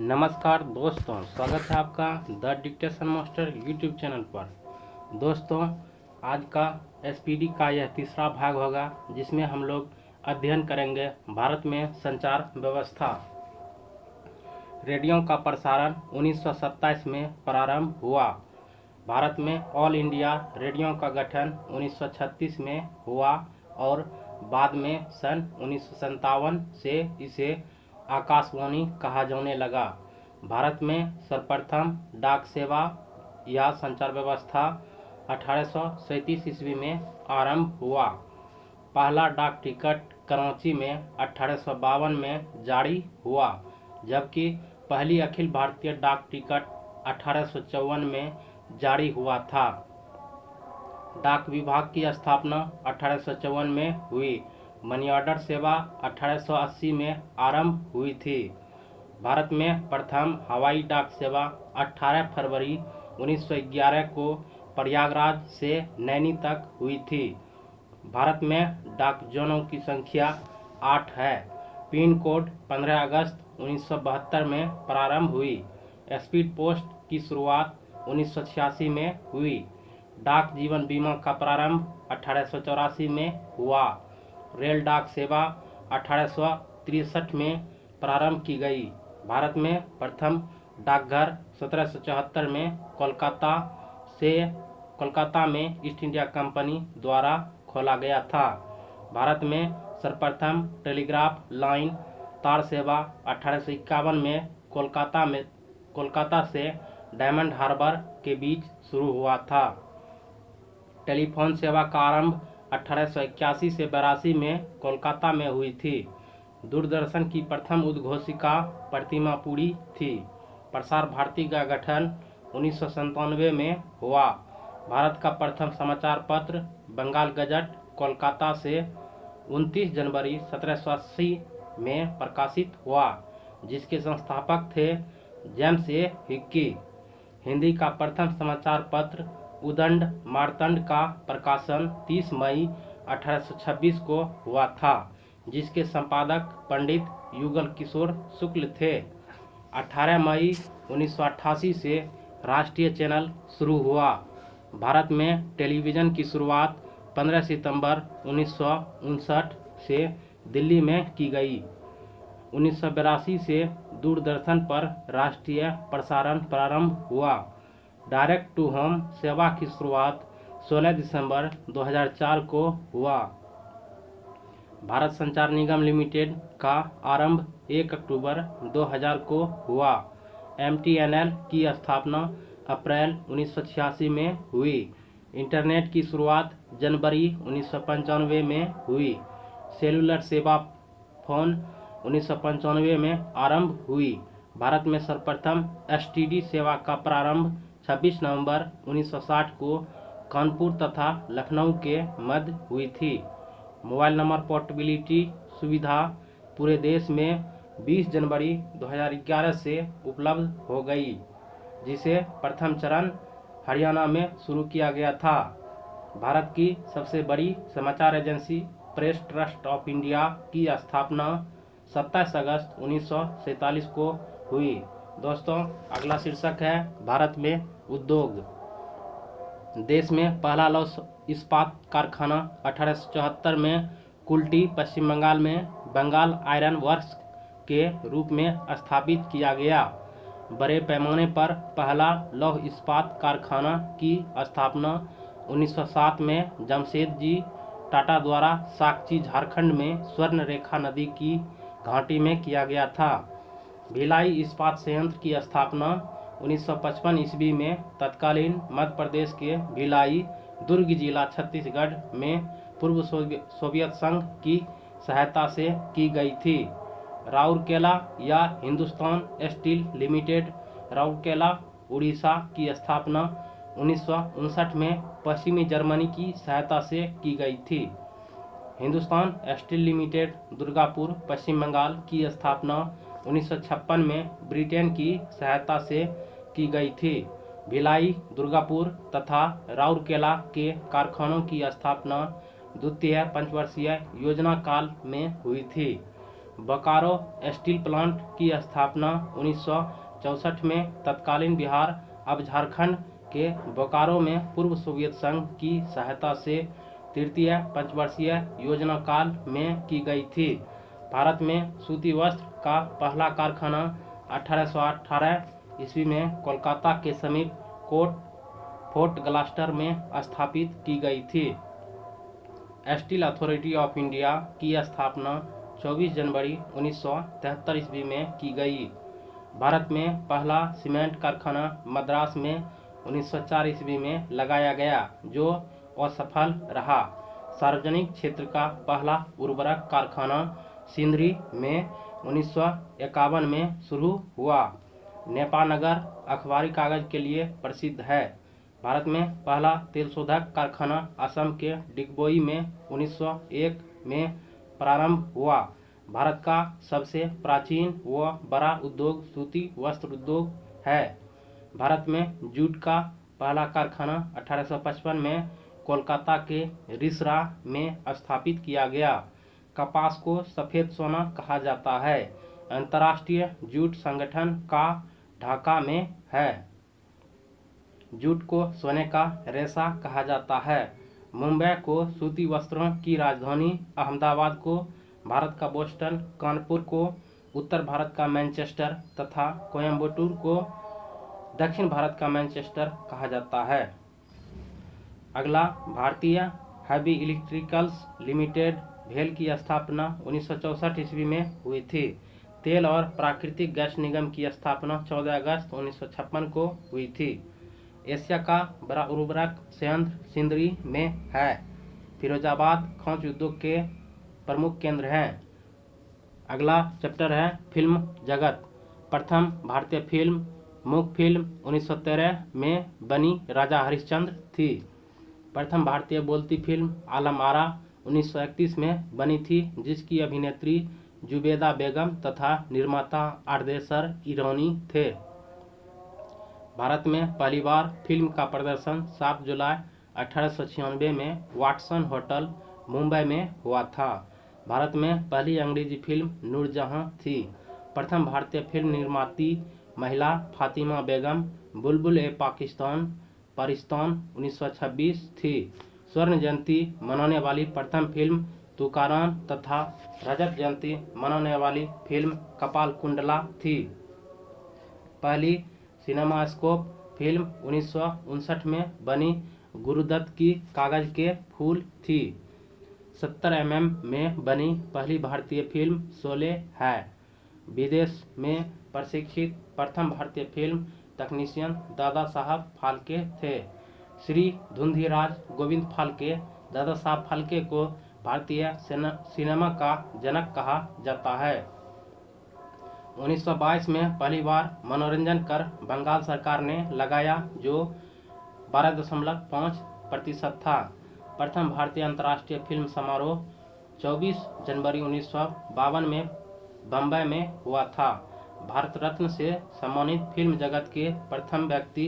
नमस्कार दोस्तों, स्वागत है आपका the dictation master YouTube channel पर। दोस्तों, आज का एसपीडी का यह तीसरा भाग होगा, जिसमें हम लोग अध्ययन करेंगे भारत में संचार व्यवस्था। रेडियो का प्रसारण 1927 में प्रारंभ हुआ। भारत में ऑल इंडिया रेडियो का गठन 1936 में हुआ और बाद में सन 1957 से इसे आकाशवाणी कहा जाने लगा। भारत में सर्वप्रथम डाक सेवा या संचार व्यवस्था 1837 ईस्वी में आरंभ हुआ। पहला डाक टिकट कराची में 1852 में जारी हुआ, जबकि पहली अखिल भारतीय डाक टिकट 1854 में जारी हुआ था। डाक विभाग की स्थापना 1854 में हुई। मनी ऑर्डर सेवा 1880 में आरंभ हुई थी। भारत में प्रथम हवाई डाक सेवा 18 फरवरी 1911 को प्रयागराज से नैनी तक हुई थी। भारत में डाक जोनों की संख्या 8 है। पिन कोड 15 अगस्त 1972 में प्रारंभ हुई। स्पीड पोस्ट की शुरुआत 1986 में हुई। डाक जीवन बीमा का प्रारंभ 1884 में हुआ। रेल डाक सेवा 1863 में प्रारंभ की गई। भारत में प्रथम डाकघर 1774 में कोलकाता में ईस्ट इंडिया कंपनी द्वारा खोला गया था। भारत में सर्वप्रथम टेलीग्राफ लाइन तार सेवा 1851 में कोलकाता से डायमंड हार्बर के बीच शुरू हुआ था। टेलीफोन सेवा का आरंभ 1881 से 82 में कोलकाता में हुई थी। दूरदर्शन की प्रथम उद्घोषिका प्रतिमापुरी थी। प्रसार भारती का गठन 1997 में हुआ। भारत का प्रथम समाचार पत्र बंगाल गजट कोलकाता से 29 जनवरी 1780 में प्रकाशित हुआ, जिसके संस्थापक थे जेम्स ए हिक्की। हिंदी का प्रथम समाचार पत्र उदंड मार्तंड का प्रकाशन 30 मई 1826 को हुआ था, जिसके संपादक पंडित युगल किशोर शुक्ल थे। 18 मई 1988 से राष्ट्रीय चैनल शुरू हुआ। भारत में टेलीविज़न की शुरुआत 15 सितंबर 1959 से दिल्ली में की गई। 1982 से दूरदर्शन पर राष्ट्रीय प्रसारण प्रारंभ हुआ। डायरेक्ट टू होम सेवा की शुरुआत 16 दिसंबर 2004 को हुआ। भारत संचार निगम लिमिटेड का आरंभ 1 अक्टूबर 2000 को हुआ। MTNL की स्थापना अप्रैल 1986 में हुई। इंटरनेट की शुरुआत जनवरी 1995 में हुई। सेलुलर सेवा फोन 1995 में आरंभ हुई। भारत में सर्वप्रथम STD सेवा का प्रारंभ 26 नवंबर 1960 को कानपुर तथा लखनऊ के मध्य हुई थी। मोबाइल नंबर पोर्टेबिलिटी सुविधा पूरे देश में 20 जनवरी 2011 से उपलब्ध हो गई, जिसे प्रथम चरण हरियाणा में शुरू किया गया था। भारत की सबसे बड़ी समाचार agency press trust of India की स्थापना 27 अगस्त 1947 को हुई। दोस्तों, अगला शीर्षक है भारत में उद्योग। देश में पहला लौह इस्पात कारखाना 1874 में कुल्टी, पश्चिम बंगाल में बंगाल आयरन वर्क्स के रूप में स्थापित किया गया। बड़े पैमाने पर पहला लौह इस्पात कारखाना की स्थापना 1907 में जमशेदजी टाटा द्वारा साकची, झारखंड में स्वर्ण रेखा नदी की घाटी में किया गया था। भिलाई इस्पात संयंत्र की स्थापना 1955 ईस्वी में तत्कालीन मध्य प्रदेश के भिलाई, दुर्ग जिला छत्तीसगढ़ में पूर्व सोवियत संघ की सहायता से की गई थी। राउरकेला या हिंदुस्तान स्टील लिमिटेड राउरकेला, उड़ीसा की स्थापना 1959 में पश्चिमी जर्मनी की सहायता से की गई थी। हिंदुस्तान स्टील लिमिटेड दुर्गापुर, पश्चिम बंगाल की स्थापना 1956 में ब्रिटेन की सहायता से की गई थी। भिलाई, दुर्गापुर तथा राउरकेला के कारखानों की स्थापना द्वितीय पंचवर्षीय योजना काल में हुई थी। बोकारो स्टील प्लांट की स्थापना 1964 में तत्कालीन बिहार अब झारखंड के बोकारो में पूर्व सोवियत संघ की सहायता से तृतीय पंचवर्षीय योजना काल में की गई थी। भारत में सूती वस्त्र का पहला कारखाना 1818 ईस्वी में कोलकाता के समीप फोर्ट ग्लास्टर में स्थापित की गई थी। स्टील अथॉरिटी ऑफ इंडिया की स्थापना 24 जनवरी 1973 ईस्वी में की गई। भारत में पहला सीमेंट कारखाना मद्रास में 1904 ईस्वी में लगाया गया, जो असफल रहा। सार्वजनिक क्षेत्र का पहला उर्वरक कारखाना सिंदरी में 1951 में शुरू हुआ। नेपानगर अखबारी कागज के लिए प्रसिद्ध है। भारत में पहला तेल शोधक कारखाना असम के डिगबोई में 1901 में प्रारंभ हुआ। भारत का सबसे प्राचीन व बड़ा उद्योग सूती वस्त्र उद्योग है। भारत में जूट का पहला कारखाना 1855 में कोलकाता के रिसरा में स्थापित किया गया। कपास को सफ़ेद सोना कहा जाता है। अंतर्राष्ट्रीय जूट संगठन का ढाका में है। जूट को सोने का रेशा कहा जाता है। मुंबई को सूती वस्त्रों की राजधानी, अहमदाबाद को भारत का बोस्टन, कानपुर को उत्तर भारत का मैनचेस्टर तथा कोयम्बटूर को दक्षिण भारत का मैनचेस्टर कहा जाता है। अगला, भारतीय हैवी इलेक्ट्रिकल्स लिमिटेड भेल की स्थापना 1964 ईस्वी में हुई थी। तेल और प्राकृतिक गैस निगम की स्थापना 14 अगस्त 1956 को हुई थी। एशिया का बड़ा उर्वरक संयंत्र सिंदरी में है। फिरोजाबाद खौच उद्योग के प्रमुख केंद्र हैं। अगला चैप्टर है फिल्म जगत। प्रथम भारतीय फिल्म मूक फिल्म 1913 में बनी राजा हरिश्चंद्र थी। प्रथम भारतीय बोलती फिल्म आलम आरा 1931 में बनी थी, जिसकी अभिनेत्री जुबेदा बेगम तथा निर्माता आर्देसर ईरानी थे। भारत में पहली बार फिल्म का प्रदर्शन 7 जुलाई 1896 में वाटसन होटल मुंबई में हुआ था। भारत में पहली अंग्रेजी फिल्म नूरजहां थी। प्रथम भारतीय फिल्म निर्माती महिला फातिमा बेगम बुलबुल ए पाकिस्तान 1926 थी। स्वर्ण जयंती मनाने वाली प्रथम फिल्म तुकाराम तथा रजत जयंती मनाने वाली फिल्म कपाल कुंडला थी। पहली सिनेमास्कोप फिल्म 1959 में बनी गुरुदत्त की कागज के फूल थी। 70 mm में बनी पहली भारतीय फिल्म शोले है। विदेश में प्रशिक्षित प्रथम भारतीय फिल्म तकनीशियन दादा साहब फाल्के थे। श्री धुंधीराज गोविंद फाल्के दादा साहब फाल्के को भारतीय सिनेमा का जनक कहा जाता है। 1922 में पहली बार मनोरंजन कर बंगाल सरकार ने लगाया, जो 12.5% था। प्रथम भारतीय अंतर्राष्ट्रीय फिल्म समारोह 24 जनवरी 1952 में बम्बई में हुआ था। भारत रत्न से सम्मानित फिल्म जगत के प्रथम व्यक्ति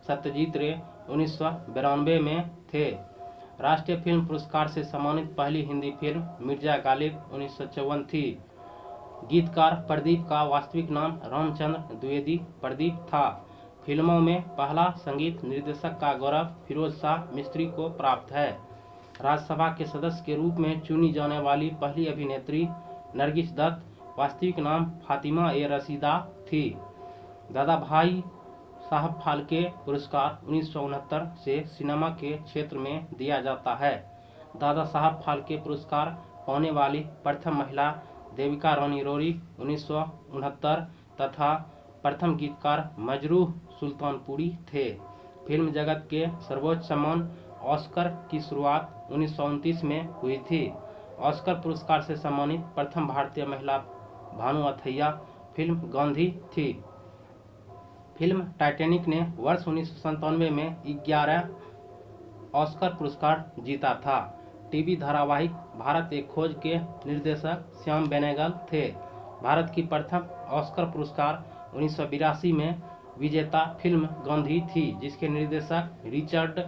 सत्यजीत रे 1992 में थे। राष्ट्रीय फिल्म पुरस्कार से सम्मानित पहली हिंदी फिल्म मिर्जा गालिब 1954 थी। गीतकार प्रदीप का वास्तविक नाम रामचंद्र द्विवेदी प्रदीप था। फिल्मों में पहला संगीत निर्देशक का गौरव फिरोज शाह मिस्त्री को प्राप्त है। राज्यसभा के सदस्य के रूप में चुनी जाने वाली पहली अभिनेत्री नरगिस दत्त, वास्तविक नाम फातिमा ए रशीदा थी। दादा भाई साहब फाल्के पुरस्कार 1969 से सिनेमा के क्षेत्र में दिया जाता है। दादा साहब फाल्के पुरस्कार पाने वाली प्रथम महिला देविका रानी रोरी 1969 तथा प्रथम गीतकार मजरूह सुल्तानपुरी थे। फिल्म जगत के सर्वोच्च सम्मान ऑस्कर की शुरुआत 1929 में हुई थी। ऑस्कर पुरस्कार से सम्मानित प्रथम भारतीय महिला भानु अथैया फिल्म गांधी थी। फिल्म टाइटैनिक ने वर्ष 1997 में 11 ऑस्कर पुरस्कार जीता था। टीवी धारावाहिक भारत एक खोज के निर्देशक श्याम बेनेगल थे। भारत की प्रथम ऑस्कर पुरस्कार 1982 में विजेता फिल्म गांधी थी, जिसके निर्देशक रिचर्ड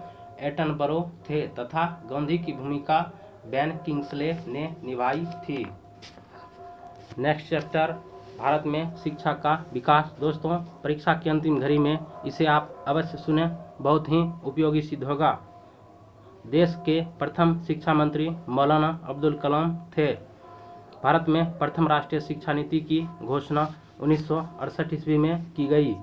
एटनबरो थे तथा गांधी की भूमिका बेन किंग्सले ने निभाई थी। नेक्स्ट चैप्टर, भारत में शिक्षा का विकास। दोस्तों, परीक्षा की अंतिम घड़ी में इसे आप अवश्य सुने, बहुत ही उपयोगी सिद्ध होगा। देश के प्रथम शिक्षा मंत्री मौलाना अब्दुल कलाम थे। भारत में प्रथम राष्ट्रीय शिक्षा नीति की घोषणा 1968 ईस्वी में की गई।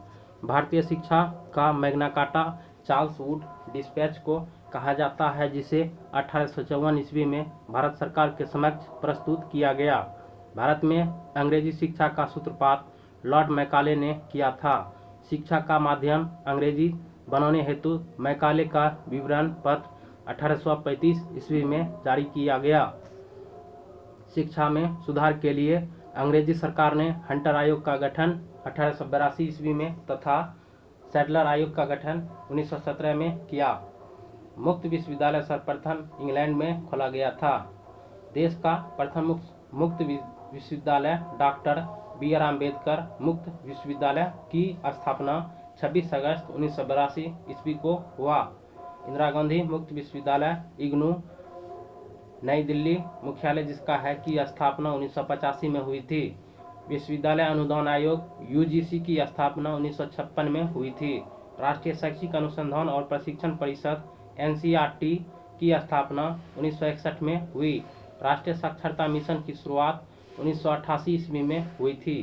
भारतीय शिक्षा का Magna carta Charles Wood dispatch को कहा जाता है, जिसे 1854 ईस्वी में भारत सरकार के समक्ष प्रस्तुत किया गया। भारत में अंग्रेजी शिक्षा का सूत्रपात लॉर्ड मैकाले ने किया था। शिक्षा का माध्यम अंग्रेजी बनाने हेतु मैकाले का विवरण पत्र 1835 ईस्वी में जारी किया गया। शिक्षा में सुधार के लिए अंग्रेजी सरकार ने हंटर आयोग का गठन 1882 ईस्वी में तथा सैडलर आयोग का गठन 1917 में किया। मुक्त विश्वविद्यालय सर्वप्रथम इंग्लैंड में खोला गया था। देश का प्रथम मुक्त विश्वविद्यालय डॉक्टर बी आर अम्बेडकर मुक्त विश्वविद्यालय की स्थापना 26 अगस्त 1982 ईस्वी को हुआ। इंदिरा गांधी मुक्त विश्वविद्यालय इग्नू नई दिल्ली मुख्यालय जिसका है की स्थापना 1985 में हुई थी। विश्वविद्यालय अनुदान आयोग यूजीसी की स्थापना 1956 में हुई थी। राष्ट्रीय शैक्षिक अनुसंधान और प्रशिक्षण परिषद एनसीईआरटी की स्थापना 1961 में हुई। राष्ट्रीय साक्षरता मिशन की शुरुआत 1988 ईस्वी में हुई थी।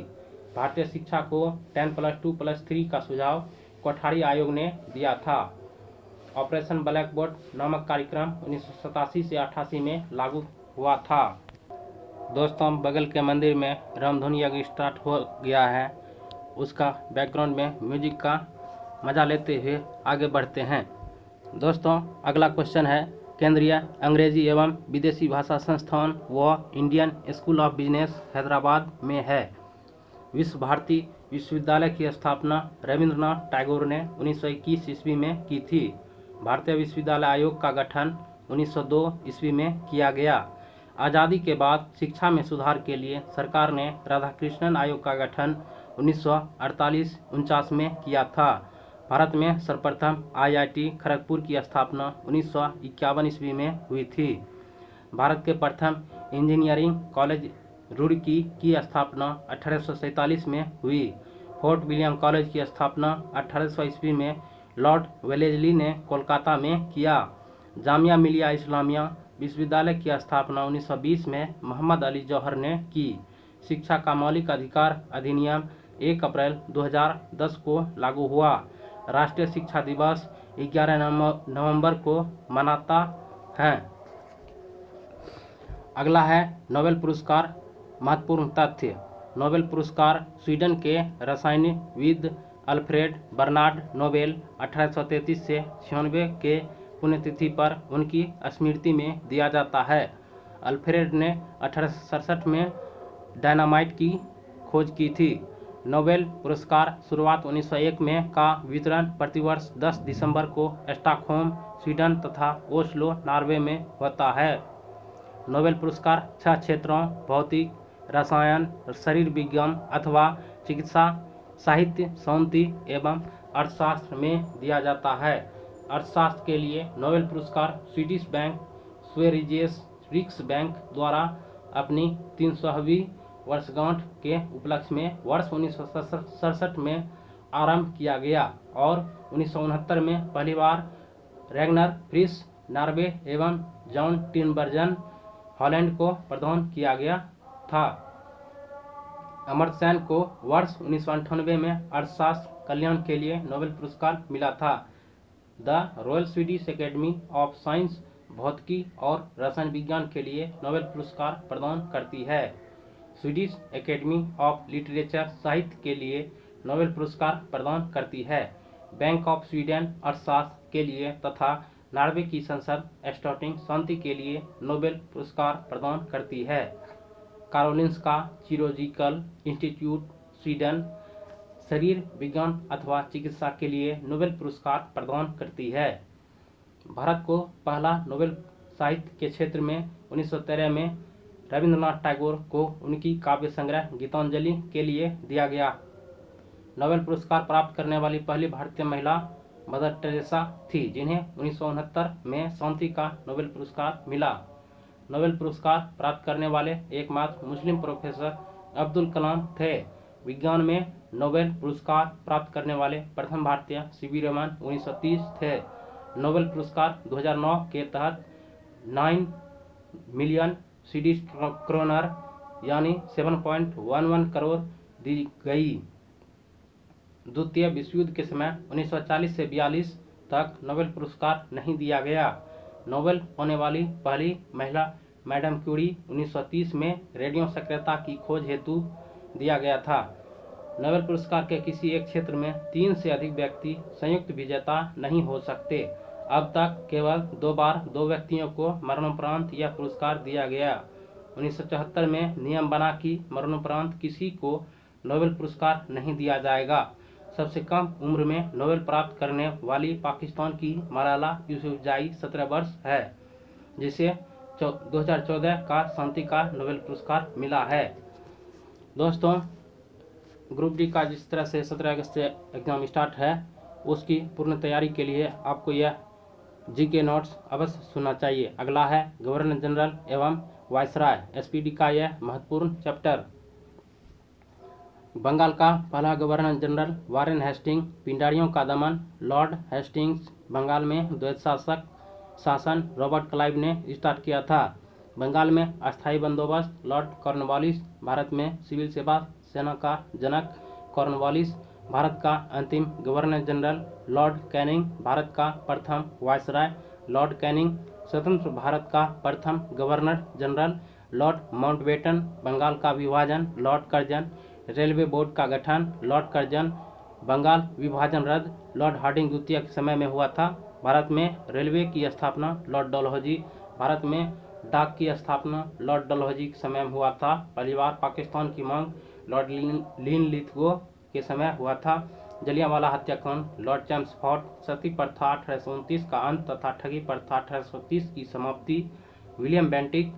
भारतीय शिक्षा को 10+2+3 का सुझाव कोठारी आयोग ने दिया था। ऑपरेशन ब्लैक बोर्ड नामक कार्यक्रम 1987 से 88 में लागू हुआ था। दोस्तों, बगल के मंदिर में रामधुनी यज्ञ स्टार्ट हो गया है, उसका बैकग्राउंड में म्यूजिक का मजा लेते हुए आगे बढ़ते हैं। दोस्तों, अगला क्वेश्चन है, केंद्रीय अंग्रेजी एवं विदेशी भाषा संस्थान व Indian school of business Hyderabad में है। विश्व भारती विश्वविद्यालय की स्थापना रविंद्रनाथ टैगोर ने 1921 ईस्वी में की थी। भारतीय विश्वविद्यालय आयोग का गठन 1902 ईस्वी में किया गया। आज़ादी के बाद शिक्षा में सुधार के लिए सरकार ने राधाकृष्णन आयोग का गठन 1948-49 में किया था। भारत में सर्वप्रथम आईआईटी खड़गपुर की स्थापना 1951 ईस्वी में हुई थी। भारत के प्रथम इंजीनियरिंग कॉलेज रुड़की की स्थापना 1847 में हुई। फोर्ट विलियम कॉलेज की स्थापना 1800 ईस्वी में लॉर्ड वेलेस्ली ने कोलकाता में किया। जामिया मिलिया इस्लामिया विश्वविद्यालय की स्थापना 1920 में मोहम्मद अली जौहर ने की। शिक्षा का मौलिक अधिकार अधिनियम 1 अप्रैल 2010 को लागू हुआ। राष्ट्रीय शिक्षा दिवस 11 नवंबर को मनाता है। अगला है नोबेल पुरस्कार महत्वपूर्ण तथ्य। नोबेल पुरस्कार स्वीडन के रसायनविद अल्फ्रेड बर्नार्ड नोबेल 1833 से 96 के पुण्यतिथि पर उनकी स्मृति में दिया जाता है। अल्फ्रेड ने 1867 में डायनामाइट की खोज की थी। नोबेल पुरस्कार शुरुआत 1901 में का वितरण प्रतिवर्ष 10 दिसंबर को स्टॉकहोम स्वीडन तथा ओस्लो नॉर्वे में होता है। नोबेल पुरस्कार 6 क्षेत्रों भौतिक, रसायन, शरीर विज्ञान अथवा चिकित्सा, साहित्य, शांति एवं अर्थशास्त्र में दिया जाता है। अर्थशास्त्र के लिए नोबेल पुरस्कार स्वीडिश बैंक स्वेरिजेस रिक्सबैंक द्वारा अपनी 300वीं वर्षगांठ के उपलक्ष्य में वर्ष 1967 में आरंभ किया गया और 1969 में पहली बार रैग्नर फ्रिस नॉर्वे एवं जॉन टिनबर्जन हॉलैंड को प्रदान किया गया था। अमर्त्य सेन को वर्ष 1998 में अर्थशास्त्र कल्याण के लिए नोबेल पुरस्कार मिला था। The royal Swedish academy of science भौतिकी और रसायन विज्ञान के लिए नोबेल पुरस्कार प्रदान करती है। स्वीडिश एकेडमी ऑफ लिटरेचर साहित्य के लिए नोबेल पुरस्कार प्रदान करती है। बैंक ऑफ स्वीडन अर्थशास्त्र के लिए तथा नॉर्वे की संसद स्टॉटिंग शांति के लिए नोबेल पुरस्कार प्रदान करती है। कारोलिंस्का जियोलॉजिकल इंस्टीट्यूट स्वीडन शरीर विज्ञान अथवा चिकित्सा के लिए नोबेल पुरस्कार प्रदान करती है। भारत को पहला नोबेल साहित्य के क्षेत्र में 1913 में रविंद्रनाथ टैगोर को उनकी काव्य संग्रह गीतांजलि के लिए दिया गया। नोबेल पुरस्कार प्राप्त करने वाली पहली भारतीय महिला मदर टेरेसा थी, जिन्हें 1969 में शांति का नोबेल पुरस्कार मिला। नोबेल पुरस्कार प्राप्त करने वाले एकमात्र मुस्लिम प्रोफेसर अब्दुल कलाम थे। विज्ञान में नोबेल पुरस्कार प्राप्त करने वाले प्रथम भारतीय सीवी रमन 1930 थे। नोबेल पुरस्कार 2009 के तहत 9 मिलियन स्वीडिश क्रोनर यानी 7.11 करोड़ दी गई। द्वितीय विश्व युद्ध के समय 1940 से 42 तक नोबेल पुरस्कार नहीं दिया गया। नोबेल पाने वाली पहली महिला मैडम क्यूरी 1930 में रेडियो सक्रियता की खोज हेतु दिया गया था। नोबेल पुरस्कार के किसी एक क्षेत्र में 3 से अधिक व्यक्ति संयुक्त विजेता नहीं हो सकते। अब तक केवल 2 बार 2 व्यक्तियों को मरणोपरांत यह पुरस्कार दिया गया। 1974 में नियम बना कि मरणोपरांत किसी को नोबेल पुरस्कार नहीं दिया जाएगा। सबसे कम उम्र में नोबेल प्राप्त करने वाली पाकिस्तान की मलाला यूसुफजई 17 वर्ष है, जिसे 2014 का शांति का नोबेल पुरस्कार मिला है। दोस्तों, ग्रुप डी का जिस तरह से 17 अगस्त से एग्जाम स्टार्ट है, उसकी पूर्ण तैयारी के लिए आपको यह जीके नोट्स अवश्य सुनना चाहिए। अगला है गवर्नर जनरल एवं वायसराय, एसपीडी का यह महत्वपूर्ण चैप्टर। बंगाल का पहला गवर्नर जनरल वारेन हेस्टिंग, पिंडारियों का दमन लॉर्ड हेस्टिंग्स, बंगाल में द्वैत शासक शासन रॉबर्ट क्लाइव ने स्टार्ट किया था। बंगाल में अस्थायी बंदोबस्त लॉर्ड कॉर्नवालिस, भारत में सिविल सेवा सेना का जनक कॉर्नवालिस, भारत का अंतिम governor general Lord Canning, Bharat का प्रथम वायसराय लॉर्ड कैनिंग, स्वतंत्र भारत का प्रथम governor general Lord Mountbatten, Bengal का विभाजन लॉर्ड कर्जन, रेलवे बोर्ड का गठन लॉर्ड कर्जन, बंगाल विभाजन रद्द लॉर्ड हार्डिंग द्वितीय के समय में हुआ था। भारत में रेलवे की स्थापना लॉर्ड डलहौजी, भारत में डाक की स्थापना लॉर्ड डलहौजी के समय में हुआ था। पहली बार पाकिस्तान की मांग लॉर्ड लिनलिथगो के समय हुआ था। जलियांवाला हत्याकांड लॉर्ड चैम्सफोर्ड, सती प्रथा 1829 का अंत तथा ठगी प्रथा 1830 की समाप्ति विलियम बेंटिक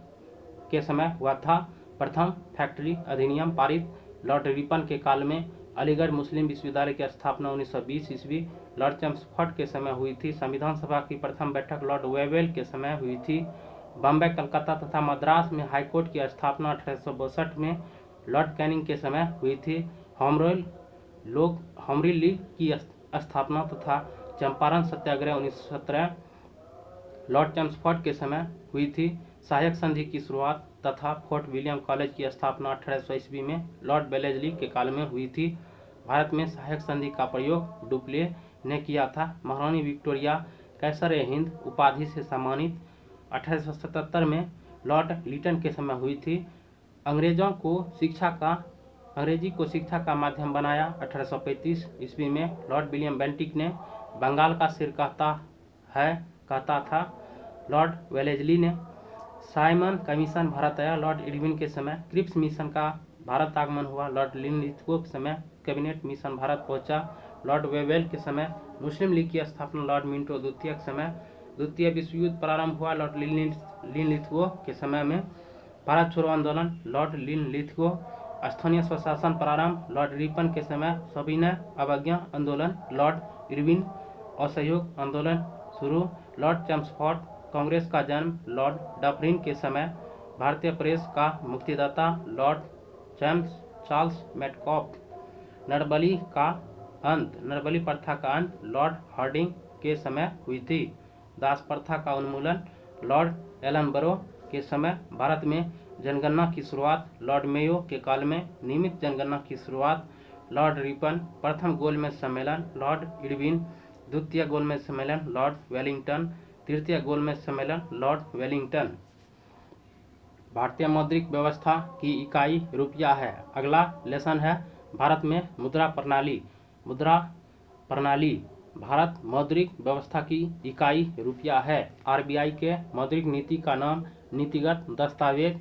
के समय हुआ था। प्रथम फैक्ट्री अधिनियम पारित लॉर्ड रिपन के काल में। अलीगढ़ मुस्लिम विश्वविद्यालय की स्थापना 1920 ईस्वी लॉर्ड चैम्सफोर्ड के समय हुई थी। संविधान सभा की प्रथम बैठक लॉर्ड वेवेल के समय हुई थी। बम्बई, कलकत्ता तथा मद्रास में हाईकोर्ट की स्थापना 1862 में लॉर्ड कैनिंग के समय हुई थी। होम लीग की स्थापना तथा चंपारण सत्याग्रह 1917 लॉर्ड चैम्सफोर्ड के समय हुई थी। सहायक संधि की शुरुआत तथा फोर्ट विलियम कॉलेज की स्थापना 1800 ईस्वी में लॉर्ड बेलेजली के काल में हुई थी। भारत में सहायक संधि का प्रयोग डुप्ले ने किया था। महारानी विक्टोरिया कैसर-ए-हिंद उपाधि से सम्मानित 1877 में लॉर्ड लिटन के समय हुई थी। अंग्रेजी को शिक्षा का माध्यम बनाया 1835 ईस्वी में लॉर्ड विलियम बेंटिक ने। बंगाल का सिर कहता था लॉर्ड वेलेजली ने। साइमन कमीशन भारत आया लॉर्ड इरविन के समय। क्रिप्स मिशन का भारत आगमन हुआ लॉर्ड लिनलिथगो के समय। कैबिनेट मिशन भारत पहुंचा लॉर्ड वेवेल के समय। मुस्लिम लीग की स्थापना लॉर्ड मिंटो द्वितीय के समय। द्वितीय विश्व युद्ध प्रारंभ हुआ लॉर्ड लिनलिथगो के समय में। भारत छोड़ो आंदोलन लॉर्ड लिनलिथगो। स्थानीय स्वशासन प्रारंभ लॉर्ड रिपन के समय। सविनय अवज्ञा आंदोलन लॉर्ड इरविन। असहयोग आंदोलन शुरू लॉर्ड चैम्सफोर्ड। कांग्रेस का जन्म लॉर्ड डफरिन के समय। भारतीय प्रेस का मुक्तिदाता लॉर्ड चार्ल्स मेटकॉफ। नरबली प्रथा का अंत लॉर्ड हार्डिंग के समय हुई थी। दास प्रथा का उन्मूलन लॉर्ड एलनबरो के समय। भारत में जनगणना की शुरुआत लॉर्ड मेयो के काल में। नियमित जनगणना की शुरुआत लॉर्ड रिपन। प्रथम गोलमेज सम्मेलन लॉर्ड इरविन। द्वितीय गोलमेज सम्मेलन लॉर्ड वेलिंगटन। तृतीय गोलमेज सम्मेलन लॉर्ड वेलिंगटन। भारतीय मौद्रिक व्यवस्था की इकाई रुपया है। अगला लेसन है भारत में मुद्रा प्रणाली। भारत मौद्रिक व्यवस्था की इकाई रुपया है। आरबीआई के मौद्रिक नीति का नाम नीतिगत दस्तावेज।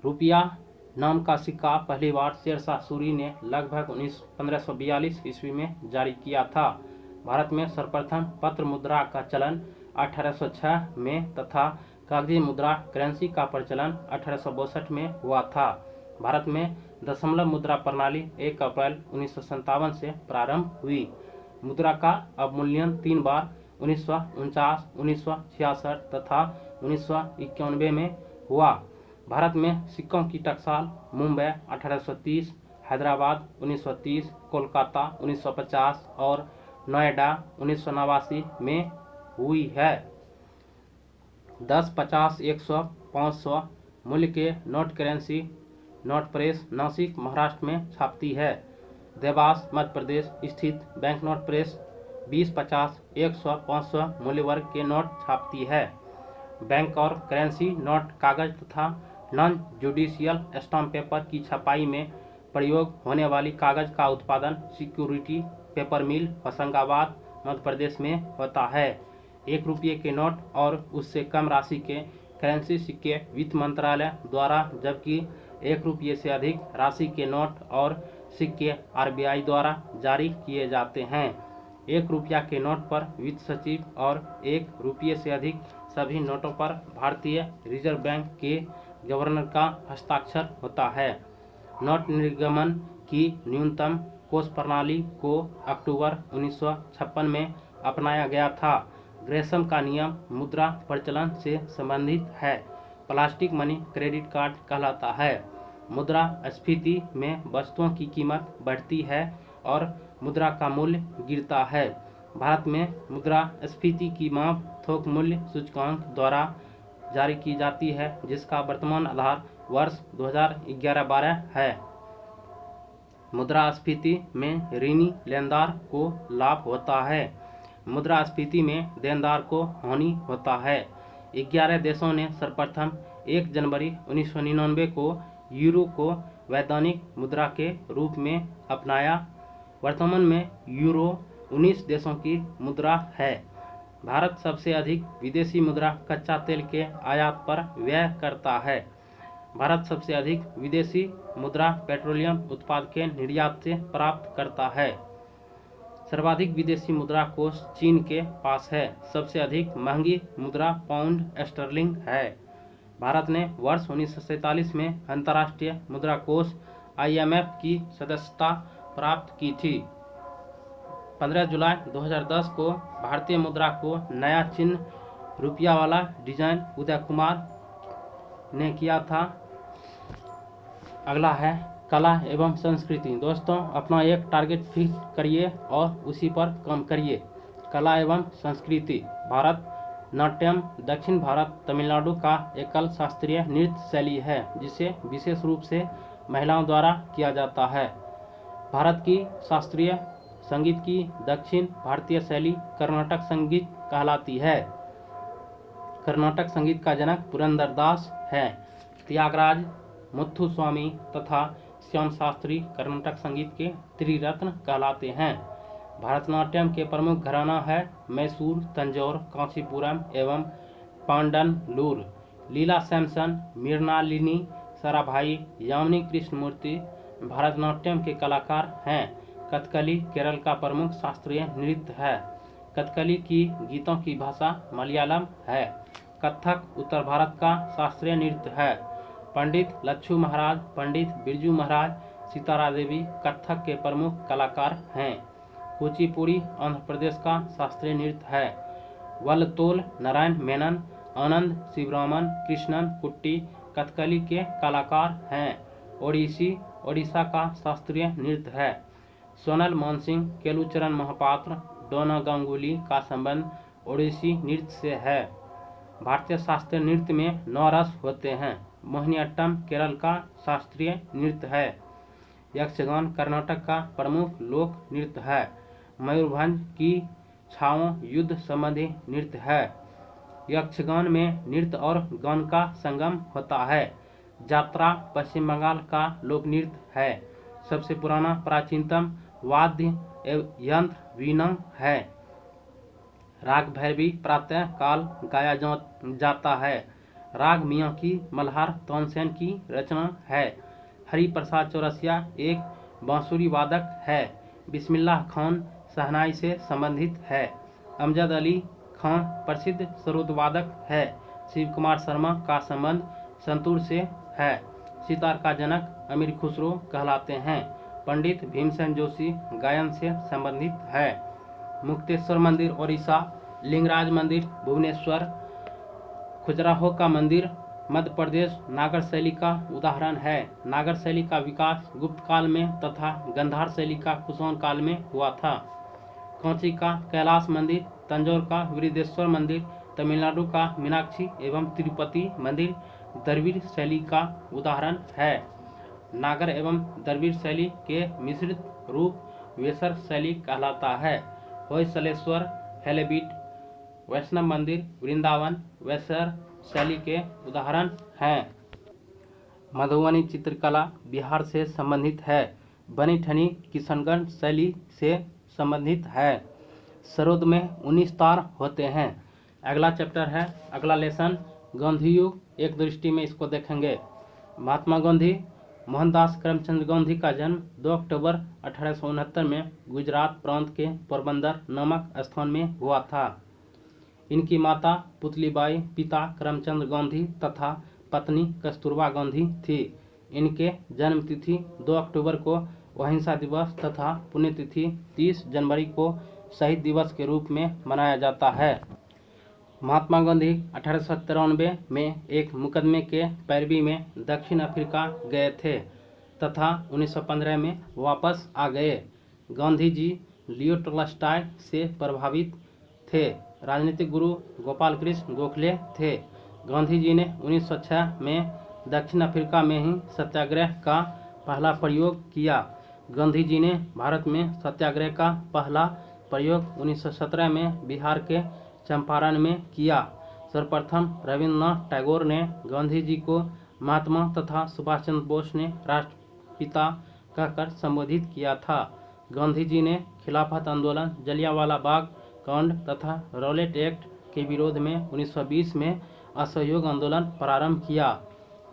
रुपया नाम का सिक्का पहली बार शेरशाह सूरी ने लगभग 1542 ईस्वी में जारी किया था। भारत में सर्वप्रथम पत्र मुद्रा का चलन 1806 में तथा कागजी मुद्रा करेंसी का प्रचलन 1862 में हुआ था। भारत में दशमलव मुद्रा प्रणाली 1 अप्रैल 1957 से प्रारंभ हुई। मुद्रा का अवमूल्यन 3 बार 1949, 1966 तथा 1991 में हुआ। भारत में सिक्कों की टकसाल मुंबई 1830, हैदराबाद 1930, कोलकाता 1950 और नोएडा 1989 में हुई है। 10, 50, 100, 500 मूल्य के note currency note press Nashik Maharashtra में छापती है। देवास मध्य प्रदेश स्थित बैंक नोट प्रेस 20, 50, 100, 500 मूल्य वर्ग के नोट छापती है। बैंक और करेंसी नोट कागज तथा नॉन जुडिशियल स्टाम्प पेपर की छपाई में प्रयोग होने वाली कागज का उत्पादन सिक्योरिटी पेपर मिल होशंगाबाद मध्य प्रदेश में होता है। 1 रुपये के नोट और उससे कम राशि के करेंसी सिक्के वित्त मंत्रालय द्वारा, जबकि 1 रुपये से अधिक राशि के नोट और सिक्के RBI द्वारा जारी किए जाते हैं। 1 रुपया के नोट पर वित्त सचिव और 1 रुपये से अधिक सभी नोटों पर भारतीय रिजर्व बैंक के गवर्नर का हस्ताक्षर होता है। नोट निर्गमन की न्यूनतम कोष प्रणाली को अक्टूबर 1956 में अपनाया गया था। ग्रेशम का नियम मुद्रा प्रचलन से संबंधित है। प्लास्टिक मनी क्रेडिट कार्ड कहलाता है। मुद्रास्फीति में वस्तुओं की कीमत बढ़ती है और मुद्रा का मूल्य गिरता है। भारत में मुद्रास्फीति की माप थोक मूल्य सूचकांक द्वारा जारी की जाती है, जिसका वर्तमान आधार वर्ष 2011-12 है। मुद्रास्फीति में ऋणी लेनदार को लाभ होता है। मुद्रास्फीति में देनदार को हानि होता है। 11 देशों ने सर्वप्रथम 1 जनवरी 1999 को यूरो को वैधानिक मुद्रा के रूप में अपनाया। वर्तमान में यूरो 19 देशों की मुद्रा है। भारत सबसे अधिक विदेशी मुद्रा कच्चा तेल के आयात पर व्यय करता है। भारत सबसे अधिक विदेशी मुद्रा पेट्रोलियम उत्पाद के निर्यात से प्राप्त करता है। सर्वाधिक विदेशी मुद्रा कोष चीन के पास है। सबसे अधिक महंगी मुद्रा पाउंड स्टर्लिंग है। भारत ने वर्ष 1947 में अंतर्राष्ट्रीय मुद्रा कोष IMF की सदस्यता प्राप्त की थी। 15 जुलाई 2010 को भारतीय मुद्रा को नया चिन्ह रुपया वाला डिजाइन उदय कुमार ने किया था। अगला है कला एवं संस्कृति। दोस्तों, अपना एक टारगेट फिक्स करिए और उसी पर काम करिए। कला एवं संस्कृति। भारत नाट्यम दक्षिण भारत तमिलनाडु का एकल शास्त्रीय नृत्य शैली है, जिसे विशेष रूप से महिलाओं द्वारा किया जाता है। भारत की शास्त्रीय संगीत की दक्षिण भारतीय शैली कर्नाटक संगीत कहलाती है। कर्नाटक संगीत का जनक पुरंदरदास है। त्यागराज, मुथुस्वामी तथा श्याम शास्त्री कर्नाटक संगीत के त्रिरत्न कहलाते हैं। भरतनाट्यम के प्रमुख घराना है मैसूर, तंजौर, कांचीपुरम एवं पांडनलूर। लीला सैमसन, मृणालिनी साराभाई, यामिनी कृष्णमूर्ति भरतनाट्यम के कलाकार हैं। कथकली केरल का प्रमुख शास्त्रीय नृत्य है। कथकली की गीतों की भाषा मलयालम है। कथक उत्तर भारत का शास्त्रीय नृत्य है। पंडित लच्छू महाराज, पंडित बिरजू महाराज, सितारा देवी कथक के प्रमुख कलाकार हैं। कुचिपुड़ी आंध्र प्रदेश का शास्त्रीय नृत्य है। वल्लतोल नारायण मेनन, आनंद शिवरामन, कृष्णन कुट्टी कथकली के कलाकार हैं। ओडिसी ओडिशा का शास्त्रीय नृत्य है। सोनल मानसिंह, केलुचरण महापात्र, डोना गांगुली का संबंध ओडिसी नृत्य से है। भारतीय शास्त्रीय नृत्य में 9 रस होते हैं। मोहिनीअट्टम केरल का शास्त्रीय नृत्य है। यक्षगान कर्नाटक का प्रमुख लोक नृत्य है। मयूरभंज की छाओं युद्ध संबंधी नृत्य है। यक्षगान में नृत्य और गान का संगम होता है। जात्रा पश्चिम बंगाल का लोक नृत्य है। सबसे पुराना प्राचीनतम वाद्य यंत्र वीणा है। राग भैरवी प्रातः काल गाया जाता है। राग मियाँ की मल्हार तानसेन की रचना है। हरि प्रसाद चौरसिया एक बांसुरी वादक है। बिस्मिल्लाह खान शहनाई से संबंधित है। अमजद अली खान प्रसिद्ध सरोद वादक है। शिव कुमार शर्मा का संबंध संतूर से है। सितार का जनक अमीर खुसरो कहलाते हैं। पंडित भीमसेन जोशी गायन से संबंधित है। मुक्तेश्वर मंदिर ओडिशा, लिंगराज मंदिर भुवनेश्वर, खजुराहो का मंदिर मध्य प्रदेश नागर शैली का उदाहरण है। नागर शैली का विकास गुप्त काल में तथा गंधार शैली का कुषाण काल में हुआ था। कांची का कैलाश मंदिर, तंजौर का वृद्धेश्वर मंदिर, तमिलनाडु का मीनाक्षी एवं तिरुपति मंदिर द्रविड़ शैली का उदाहरण है। नागर एवं द्रविड़ शैली के मिश्रित रूप वेसर शैली कहलाता है। होयसलेश्वर, हेलेबीड, वैष्णव मंदिर, वृंदावन वेसर शैली के उदाहरण हैं। मधुबनी चित्रकला बिहार से संबंधित है। बनी ठनी किशनगंज शैली से संबंधित है। सरोद में 19 तार होते हैं। अगला चैप्टर है, अगला लेसन गांधी युग, एक दृष्टि में इसको देखेंगे। महात्मा गांधी मोहनदास करमचंद गांधी का जन्म 2 अक्टूबर 1869 में गुजरात प्रांत के पोरबंदर नामक स्थान में हुआ था। इनकी माता पुतलीबाई, पिता करमचंद गांधी तथा पत्नी कस्तूरबा गांधी थी। इनके जन्म तिथि 2 अक्टूबर को अहिंसा दिवस तथा पुण्यतिथि 30 जनवरी को शहीद दिवस के रूप में मनाया जाता है। महात्मा गांधी 1893 में एक मुकदमे के पैरवी में दक्षिण अफ्रीका गए थे तथा 1915 में वापस आ गए। गांधी जी लियो टॉलस्टॉय से प्रभावित थे। राजनीतिक गुरु गोपाल कृष्ण गोखले थे। गांधी जी ने 1906 में दक्षिण अफ्रीका में ही सत्याग्रह का पहला प्रयोग किया। गांधी जी ने भारत में सत्याग्रह का पहला प्रयोग 1917 में बिहार के चंपारण में किया। सर्वप्रथम रविन्द्रनाथ टैगोर ने गांधी जी को महात्मा तथा सुभाष चंद्र बोस ने राष्ट्रपिता कहकर संबोधित किया था। गांधी जी ने खिलाफत आंदोलन, जलियांवाला बाग कांड तथा रॉलेट एक्ट के विरोध में 1920 में असहयोग आंदोलन प्रारंभ किया।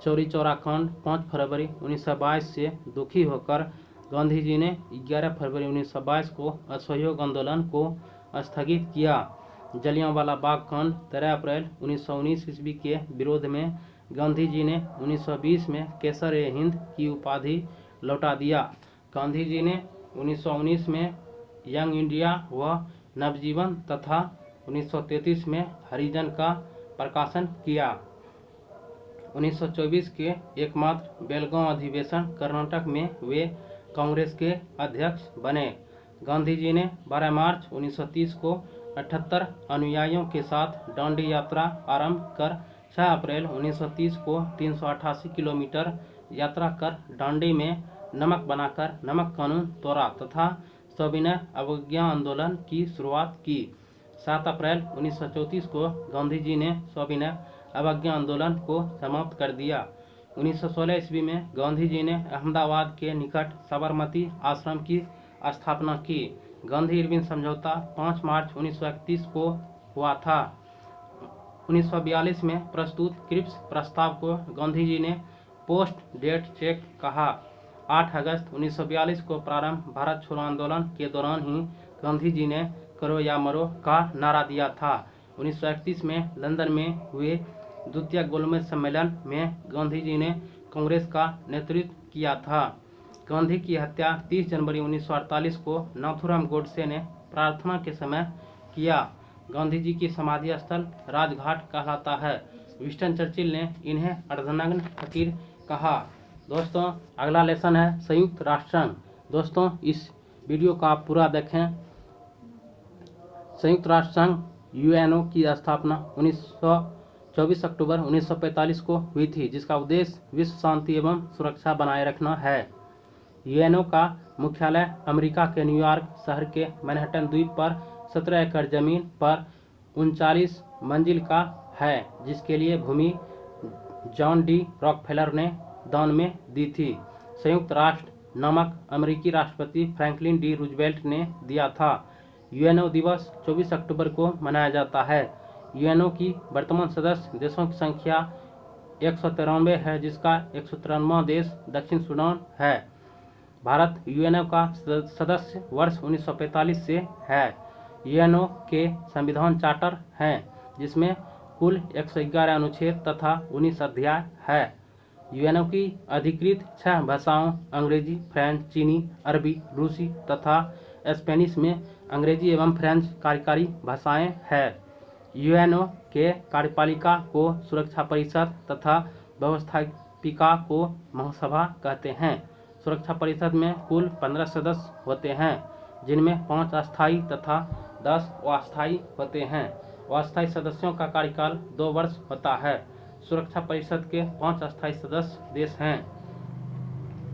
चौरी चौरा कांड 5 फरवरी 1922 से दुखी होकर गांधी जी ने 11 फरवरी 1922 को असहयोग आंदोलन को स्थगित किया। जलियांवाला बाग कांड 13 अप्रैल 1919 ईस्वी के विरोध में गांधी जी ने 1920 में केसर-ए-हिंद की उपाधि लौटा दिया। गांधी जी ने 1919 में यंग इंडिया व नवजीवन तथा 1933 में हरिजन का प्रकाशन किया। 1924 के एकमात्र बेलगांव अधिवेशन कर्नाटक में वे कांग्रेस के अध्यक्ष बने। गांधी जी ने 12 मार्च 1930 को 78 अनुयायियों के साथ दांडी यात्रा आरंभ कर 6 अप्रैल 1930 को 388 किलोमीटर यात्रा कर दांडी में नमक बनाकर नमक कानून तोड़ा तथा सविनय अवज्ञा आंदोलन की शुरुआत की। 7 अप्रैल 1934 को गांधी जी ने सविनय अवज्ञा आंदोलन को समाप्त कर दिया। 1916 ईस्वी में गांधी जी ने अहमदाबाद के निकट साबरमती आश्रम की स्थापना की। गांधी इरविन समझौता 5 मार्च 1931 को हुआ था। 1942 में प्रस्तुत क्रिप्स प्रस्ताव को गांधी जी ने पोस्ट डेट चेक कहा। 8 अगस्त 1942 को प्रारंभ भारत छोड़ो आंदोलन के दौरान ही गांधी जी ने करो या मरो का नारा दिया था। 1931 में लंदन में हुए द्वितीय गोलमेज सम्मेलन में गांधी जी ने कांग्रेस का नेतृत्व किया था। गांधी की हत्या 30 जनवरी 1948 को नाथूराम गोडसे ने प्रार्थना के समय किया। गांधी जी की समाधि स्थल राजघाट कहलाता है। विंस्टन चर्चिल ने इन्हें अर्धनग्न फकीर कहा। दोस्तों, अगला लेसन है संयुक्त राष्ट्र संघ। दोस्तों, इस वीडियो को आप पूरा देखें। संयुक्त राष्ट्र संघ यूएनओ की स्थापना 24 अक्टूबर 1945 को हुई थी, जिसका उद्देश्य विश्व शांति एवं सुरक्षा बनाए रखना है। यूएनओ का मुख्यालय अमेरिका के न्यूयॉर्क शहर के मैनहट्टन द्वीप पर 17 एकड़ जमीन पर 39 मंजिल का है, जिसके लिए भूमि जॉन डी रॉकफेलर ने दान में दी थी। संयुक्त राष्ट्र नामक अमेरिकी राष्ट्रपति फ्रैंकलिन डी रूजवेल्ट ने दिया था। यूएनओ दिवस 24 अक्टूबर को मनाया जाता है। यूएनओ की वर्तमान सदस्य देशों की संख्या 193 है, जिसका 193वां देश दक्षिण सूडान है। भारत यूएनओ का सदस्य वर्ष 1945 से है। यूएनओ के संविधान चार्टर हैं, जिसमें कुल 111 अनुच्छेद तथा 19 अध्याय है। यूएनओ की अधिकृत 6 भाषाओं अंग्रेजी, फ्रेंच, चीनी, अरबी, रूसी तथा स्पेनिश में अंग्रेजी एवं फ्रेंच कार्यकारी भाषाएं हैं। यूएनओ के कार्यपालिका को सुरक्षा परिषद तथा व्यवस्थापिका को महासभा कहते हैं। सुरक्षा परिषद में कुल 15 सदस्य होते हैं, जिनमें 5 अस्थायी तथा 10 अस्थायी होते हैं। अस्थायी सदस्यों का कार्यकाल 2 वर्ष होता है। सुरक्षा परिषद के 5 अस्थायी सदस्य देश हैं: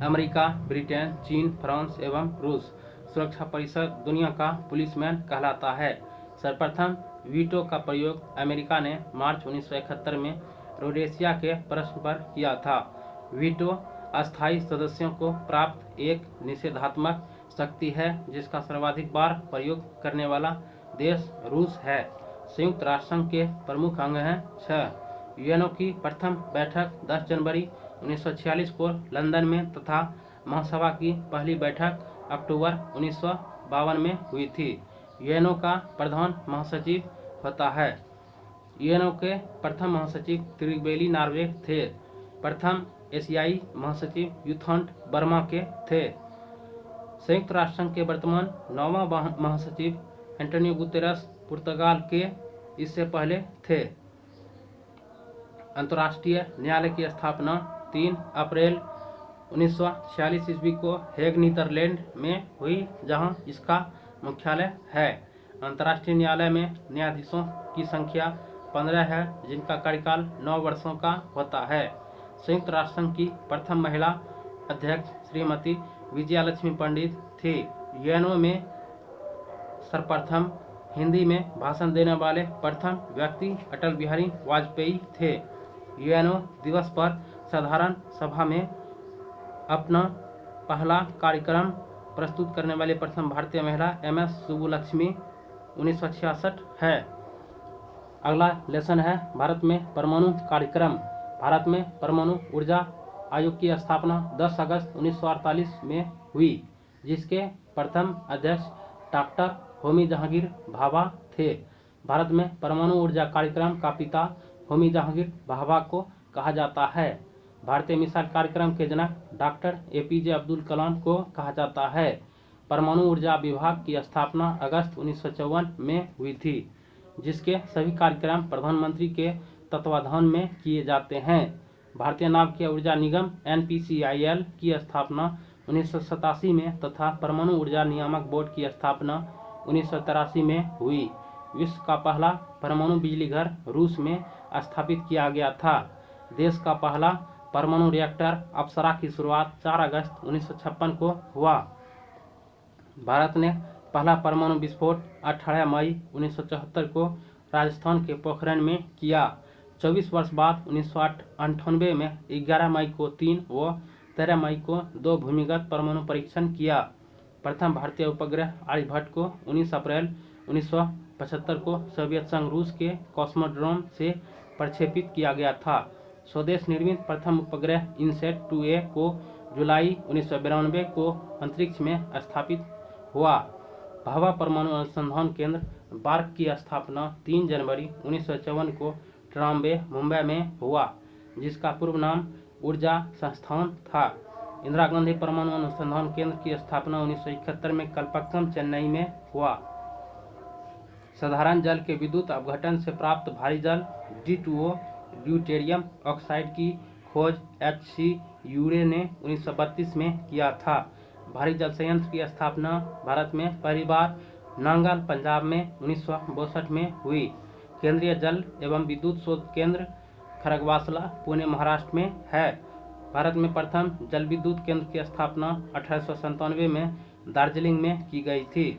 अमेरिका, ब्रिटेन, चीन, फ्रांस एवं रूस। सुरक्षा परिषद दुनिया का पुलिसमैन कहलाता है। सर्वप्रथम वीटो का प्रयोग अमेरिका ने मार्च 1971 में रोडेशिया के प्रश्न पर किया था। वीटो अस्थायी सदस्यों को प्राप्त एक निषेधात्मक शक्ति है, जिसका सर्वाधिक बार प्रयोग करने वाला देश रूस है। संयुक्त राष्ट्र संघ के प्रमुख अंग हैं 6। यूएनओ की प्रथम बैठक 10 जनवरी 1946 को लंदन में तथा महासभा की पहली बैठक अक्टूबर 1952 में हुई थी। यूएनओ का प्रधान महासचिव होता है। यूएनओ के प्रथम महासचिव त्रिबेली नॉर्वे थे। प्रथम एशियाई महासचिव यूथंट बर्मा के थे। संयुक्त राष्ट्र संघ के वर्तमान 9वां महासचिव एंटोनियो गुतेरस पुर्तगाल के इससे पहले थे। अंतर्राष्ट्रीय न्यायालय की स्थापना 3 अप्रैल 1946 ईस्वी को हेग नीदरलैंड में हुई, जहां इसका मुख्यालय है। अंतर्राष्ट्रीय न्यायालय में न्यायाधीशों की संख्या 15 है, जिनका कार्यकाल 9 वर्षों का होता है। संयुक्त राष्ट्र संघ की प्रथम महिला अध्यक्ष श्रीमती विजयालक्ष्मी पंडित थी। यूएनओ में सर्वप्रथम हिंदी में भाषण देने वाले प्रथम व्यक्ति अटल बिहारी वाजपेयी थे। यूएनओ दिवस पर साधारण सभा में अपना पहला कार्यक्रम प्रस्तुत करने वाली प्रथम भारतीय महिला एमएस सुब्बुलक्ष्मी 1966 है। अगला लेसन है भारत में परमाणु कार्यक्रम। भारत में परमाणु ऊर्जा आयोग की स्थापना 10 अगस्त 1948 में हुई, जिसके प्रथम अध्यक्ष डॉक्टर होमी जहांगीर भाभा थे। भारत में परमाणु ऊर्जा कार्यक्रम का पिता होमी जहांगीर भाभा को कहा जाता है। भारतीय मिसाइल कार्यक्रम के जनक डॉक्टर एपीजे अब्दुल कलाम को कहा जाता है। परमाणु ऊर्जा विभाग की स्थापना अगस्त 1954 में हुई थी, जिसके सभी कार्यक्रम प्रधानमंत्री के तत्वाधान में किए जाते हैं। भारतीय नाभिकीय ऊर्जा निगम NPCIL की स्थापना 1987 में तथा परमाणु ऊर्जा नियामक बोर्ड की स्थापना 1983 में हुई। विश्व का पहला परमाणु बिजली घर रूस में स्थापित किया गया था। देश का पहला परमाणु रिएक्टर अप्सरा की शुरुआत 4 अगस्त 1956 को हुआ। भारत ने पहला परमाणु विस्फोट 18 मई 1974 को राजस्थान के पोखरण में किया। 24 वर्ष बाद 1998 में 11 मई को 3 व 13 मई को 2 भूमिगत परमाणु परीक्षण किया। प्रथम भारतीय उपग्रह आर्यभट्ट को 19 अप्रैल 1975 को सोवियत संघ रूस के कॉस्मोड्रोम से प्रक्षेपित किया गया था। स्वदेश निर्मित प्रथम उपग्रह इनसैट 2A को जुलाई 1992 को अंतरिक्ष में स्थापित हुआ। भाभा परमाणु अनुसंधान केंद्र बार्क की स्थापना 3 जनवरी 1954 को ट्राम्बे मुंबई में हुआ, जिसका पूर्व नाम ऊर्जा संस्थान था। इंदिरा गांधी परमाणु अनुसंधान केंद्र की स्थापना 1971 में कलपक्कम चेन्नई में हुआ। साधारण जल के विद्युत अपघटन से प्राप्त भारी जल D2O ड्यूटेरियम ऑक्साइड की खोज HC यूरे ने 1932 में किया था। भारी जल संयंत्र की स्थापना भारत में पहली बार नांगल पंजाब में 1962 में हुई। केंद्रीय जल एवं विद्युत शोध केंद्र खरगवासला पुणे महाराष्ट्र में है। भारत में प्रथम जल विद्युत केंद्र की स्थापना 1897 में दार्जिलिंग में की गई थी।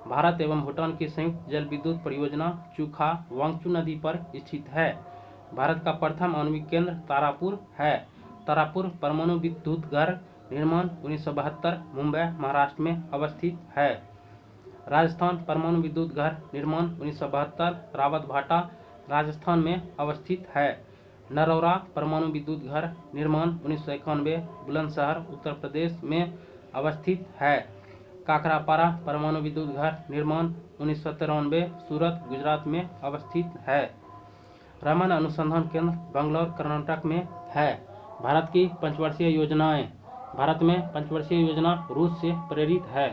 भारत एवं भूटान की संयुक्त जल विद्युत परियोजना चूखा वांगचू नदी पर स्थित है। भारत का प्रथम आणविक केंद्र तारापुर है। तारापुर परमाणु विद्युत घर निर्माण 1972 मुंबई महाराष्ट्र में अवस्थित है। राजस्थान परमाणु विद्युत घर निर्माण 1972 रावतभाटा राजस्थान में अवस्थित है। नरौरा परमाणु विद्युत घर निर्माण 1991 बुलंदशहर उत्तर प्रदेश में अवस्थित है। काकरापारा परमाणु विद्युत घर निर्माण 1993 सूरत गुजरात में अवस्थित है। रमन अनुसंधान केंद्र बंगलौर कर्नाटक में है। भारत की पंचवर्षीय योजनाएं। भारत में पंचवर्षीय योजना रूस से प्रेरित है।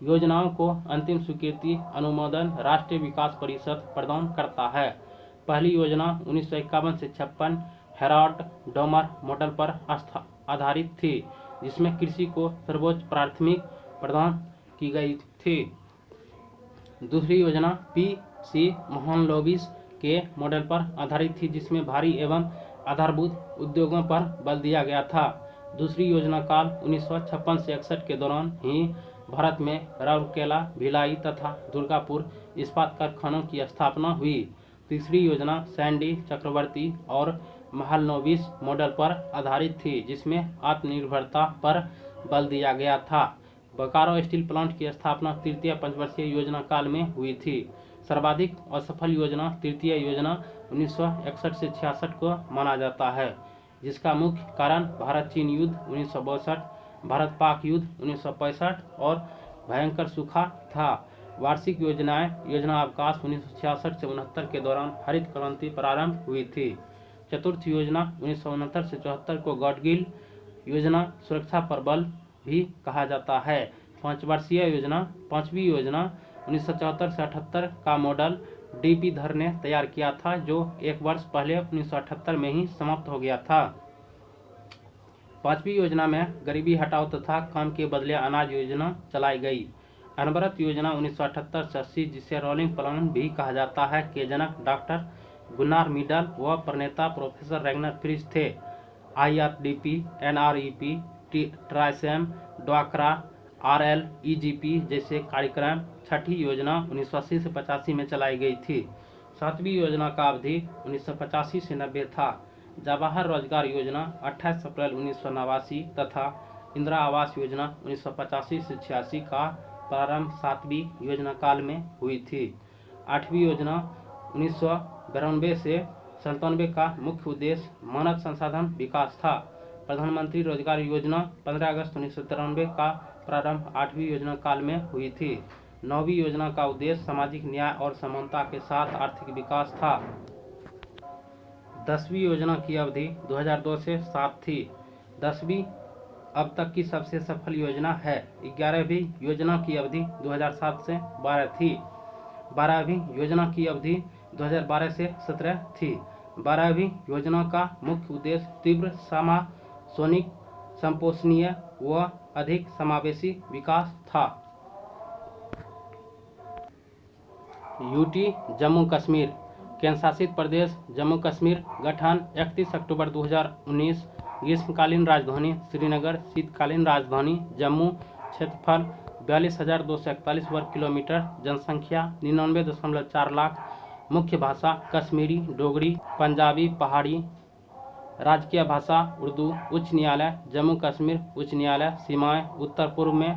योजनाओं को अंतिम स्वीकृति अनुमोदन राष्ट्रीय विकास परिषद प्रदान करता है। पहली योजना 1951 से 56 हेराल्ड डोमर मॉडल पर आधारित थी, जिसमें कृषि को सर्वोच्च प्राथमिकता प्रदान की गई थी। दूसरी योजना पी.सी. मोहनलॉबिस के मॉडल पर आधारित थी, जिसमें भारी एवं आधारभूत उद्योगों पर बल दिया गया था। दूसरी योजना काल 1956 से 61 के दौरान ही भारत में राउरकेला, भिलाई तथा दुर्गापुर इस्पात कारखानों की स्थापना हुई। तीसरी योजना सैंडी, चक्रवर्ती और महालनोबिस मॉडल पर आधारित थी, जिसमें आत्मनिर्भरता पर बल दिया गया था। बोकारो स्टील प्लांट की स्थापना तृतीय पंचवर्षीय योजना काल में हुई थी। सर्वाधिक असफल योजना तृतीय योजना 1961 से 66 को माना जाता है, जिसका मुख्य कारण भारत चीन युद्ध 1962, भारत पाक युद्ध 1965 और भयंकर सूखा था। वार्षिक योजनाएं योजना अवकाश 1966 से 69 के दौरान हरित क्रांति प्रारंभ हुई थी। चतुर्थ योजना 1969 से 74 को गॉडगिल योजना सुरक्षा पर बल भी कहा जाता है। पांचवी योजना 1974 से 78 का मॉडल डी.पी. धर ने तैयार किया था, जो एक वर्ष पहले 1978 में ही समाप्त हो गया था। पांचवी योजना में गरीबी हटाओ तथा काम के बदले अनाज योजना चलाई गई। अनवरत योजना 1978 से 80, जिसे रोलिंग प्लान भी कहा जाता है, के जनक डॉक्टर गुन्नार मिडल व प्रणेता प्रोफेसर रैगनर फ्रिज थे। IRDP, NREP, ट्राइसेम, ड्वाक्रा, RLEGP जैसे कार्यक्रम छठी योजना 1980 से 85 में चलाई गई थी। सातवीं योजना का अवधि 1985 से 90 था। जवाहर रोजगार योजना 28 अप्रैल 1989 तथा इंदिरा आवास योजना 1985 से 86 का प्रारंभ सातवीं योजना काल में हुई थी। आठवीं योजना 1992 से 97 का मुख्य उद्देश्य मानव संसाधन विकास था। प्रधानमंत्री रोजगार योजना 15 अगस्त 1993 का प्रारंभ आठवीं योजना काल में हुई थी। नौवीं योजना का उद्देश्य सामाजिक न्याय और समानता के साथ आर्थिक विकास था। 10वीं योजना की अवधि 2002 से 7 थी। 10वीं अब तक की सबसे सफल योजना है। 11वीं योजना की अवधि 2007 से 12 थी। 12वीं योजना की अवधि 2012 से 17 थी। 12वीं योजना का मुख्य उद्देश्य तीव्र समाशोनिक, संपोषणीय व अधिक समावेशी विकास था। यूटी जम्मू कश्मीर केंद्र शासित प्रदेश जम्मू कश्मीर गठन 31 अक्टूबर 2019। ग्रीष्मकालीन राजधानी श्रीनगर, शीतकालीन राजधानी जम्मू। क्षेत्रफल 42,241 वर्ग किलोमीटर। जनसंख्या 99.4 लाख। मुख्य भाषा कश्मीरी, डोगरी, पंजाबी, पहाड़ी। राजकीय भाषा उर्दू। उच्च न्यायालय जम्मू कश्मीर उच्च न्यायालय। सीमाएं उत्तर पूर्व में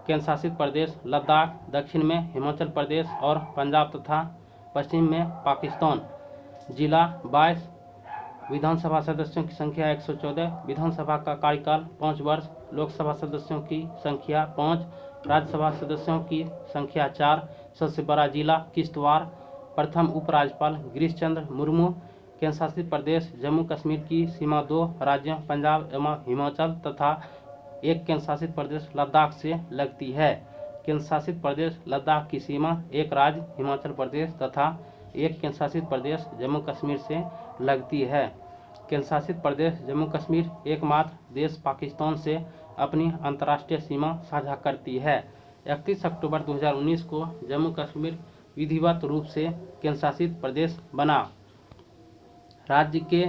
केंद्र शासित प्रदेश लद्दाख, दक्षिण में हिमाचल प्रदेश और पंजाब तथा पश्चिम में पाकिस्तान। जिला 22। विधानसभा सदस्यों की संख्या 114। विधानसभा का कार्यकाल 5 वर्ष। लोकसभा सदस्यों की संख्या 5। राज्यसभा सदस्यों की संख्या 4। सबसे बड़ा जिला किश्तवाड़। प्रथम उपराज्यपाल गिरीश चंद्र मुर्मू। केंद्र शासित प्रदेश जम्मू कश्मीर की सीमा 2 राज्यों पंजाब एवं हिमाचल तथा एक केंद्र शासित प्रदेश लद्दाख से लगती है। केंद्र शासित प्रदेश लद्दाख की सीमा एक राज्य हिमाचल प्रदेश तथा एक केंद्र शासित प्रदेश जम्मू कश्मीर से लगती है। केंद्र शासित प्रदेश जम्मू कश्मीर एकमात्र देश पाकिस्तान से अपनी अंतर्राष्ट्रीय सीमा साझा करती है। 31 अक्टूबर 2019 को जम्मू कश्मीर विधिवत रूप से केंद्र शासित प्रदेश बना। राज्य के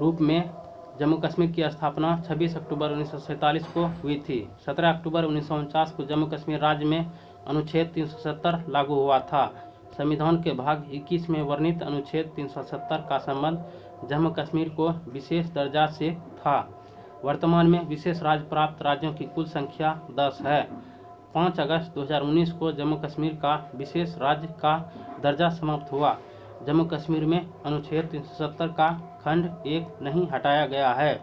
रूप में जम्मू कश्मीर की स्थापना 26 अक्टूबर 1947 को हुई थी। 17 अक्टूबर 1949 को जम्मू कश्मीर राज्य में अनुच्छेद 370 लागू हुआ था। संविधान के भाग 21 में वर्णित अनुच्छेद 370 का संबंध जम्मू कश्मीर को विशेष दर्जा से था। वर्तमान में विशेष राज्य प्राप्त राज्यों की कुल संख्या 10 है। 5 अगस्त 2019 को जम्मू कश्मीर का विशेष राज्य का दर्जा समाप्त हुआ। जम्मू कश्मीर में अनुच्छेद 370 का खंड 1 नहीं हटाया गया है।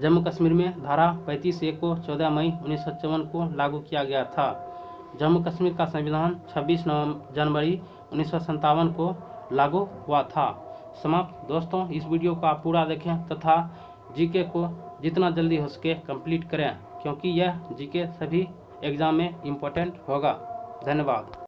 जम्मू कश्मीर में धारा 35A को 14 मई 1955 को लागू किया गया था। जम्मू कश्मीर का संविधान 26 जनवरी 1957 को लागू हुआ था। समाप्त। दोस्तों, इस वीडियो को आप पूरा देखें तथा जीके को जितना जल्दी हो सके कंप्लीट करें, क्योंकि यह जीके सभी एग्जाम में इम्पोर्टेंट होगा। धन्यवाद।